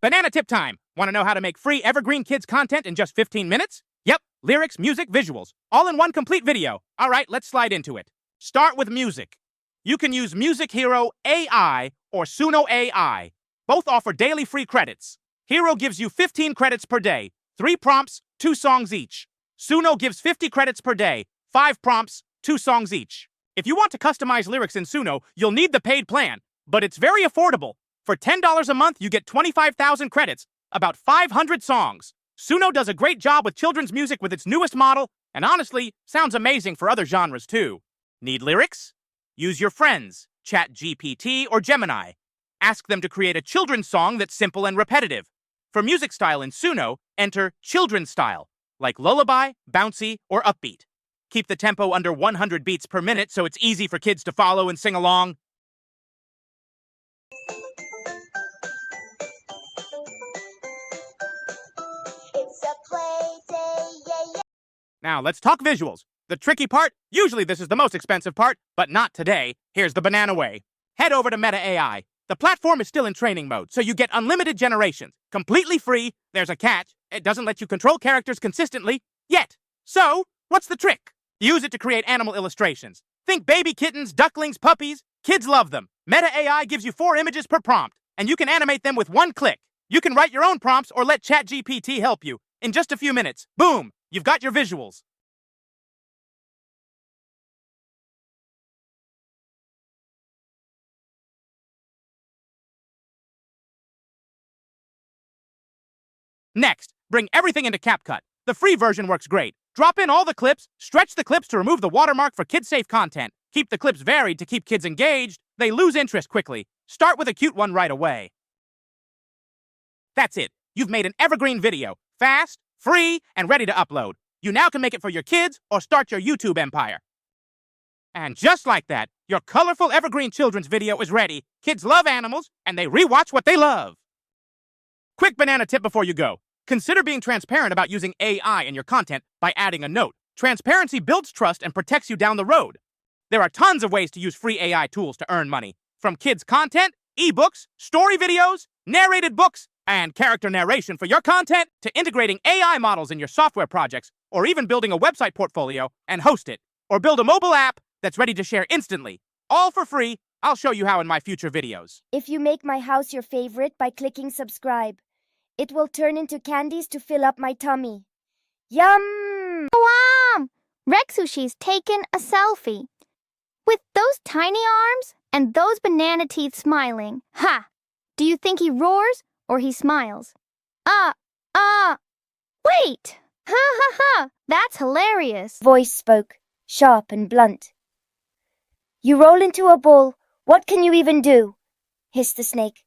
Banana tip time. Want to know how to make free Evergreen Kids content in just 15 minutes? Yep, lyrics, music, visuals, all in one complete video. All right, let's slide into it. Start with music. You can use Music Hero AI or Suno AI. Both offer daily free credits. Hero gives you 15 credits per day, 3 prompts, 2 songs each. Suno gives 50 credits per day, 5 prompts, 2 songs each. If you want to customize lyrics in Suno, you'll need the paid plan, but it's very affordable. For $10 a month, you get 25,000 credits, about 500 songs. Suno does a great job with children's music with its newest model, and honestly, sounds amazing for other genres too. Need lyrics? Use your friends, ChatGPT or Gemini. Ask them to create a children's song that's simple and repetitive. For music style in Suno, enter children's style, like lullaby, bouncy, or upbeat. Keep the tempo under 100 beats per minute so it's easy for kids to follow and sing along. It's a play day, yeah, yeah. Now, let's talk visuals. The tricky part, usually this is the most expensive part, but not today. Here's the banana way. Head over to Meta AI. The platform is still in training mode, so you get unlimited generations. Completely free. There's a catch. It doesn't let you control characters consistently, yet. So, what's the trick? Use it to create animal illustrations. Think baby kittens, ducklings, puppies. Kids love them. Meta AI gives you 4 images per prompt, and you can animate them with 1 click. You can write your own prompts or let ChatGPT help you. In just a few minutes, boom, you've got your visuals. Next, bring everything into CapCut. The free version works great. Drop in all the clips, stretch the clips to remove the watermark for kid-safe content. Keep the clips varied to keep kids engaged. They lose interest quickly. Start with a cute one right away. That's it. You've made an evergreen video. Fast, free, and ready to upload. You now can make it for your kids or start your YouTube empire. And just like that, your colorful evergreen children's video is ready. Kids love animals, and they rewatch what they love. Quick banana tip before you go. Consider being transparent about using AI in your content by adding a note. Transparency builds trust and protects you down the road. There are tons of ways to use free AI tools to earn money. From kids' content, ebooks, story videos, narrated books, and character narration for your content, to integrating AI models in your software projects, or even building a website portfolio and host it, or build a mobile app that's ready to share instantly. All for free. I'll show you how in my future videos. If you make my house your favorite by clicking subscribe, it will turn into candies to fill up my tummy. Yum! Wow! Rexushi's taken a selfie. With those tiny arms and those banana teeth smiling. Ha! Do you think he roars or he smiles? Wait! Ha ha ha! That's hilarious. Voice spoke, sharp and blunt. You roll into a ball. What can you even do? Hissed the snake.